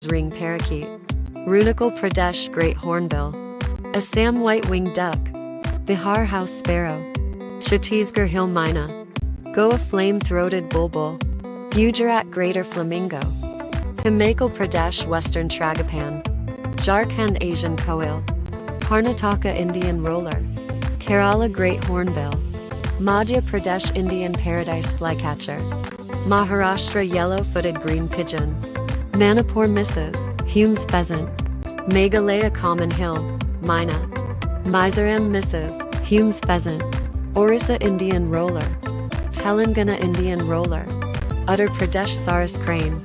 ring parakeet, Runakal Pradesh great hornbill, Assam white-winged duck, Bihar house sparrow, Chhattisgarh hill myna, Goa flame-throated bulbul, Gujarat greater flamingo, Himachal Pradesh western tragopan, Jharkhand Asian koil, Karnataka Indian roller, Kerala great hornbill, Madhya Pradesh Indian paradise flycatcher, Maharashtra yellow-footed green pigeon, Manipur Mrs. Hume's pheasant, Meghalaya common hill, myna, Mizoram Mrs. Hume's pheasant, Orissa Indian roller, Telangana Indian roller, Uttar Pradesh Saras crane.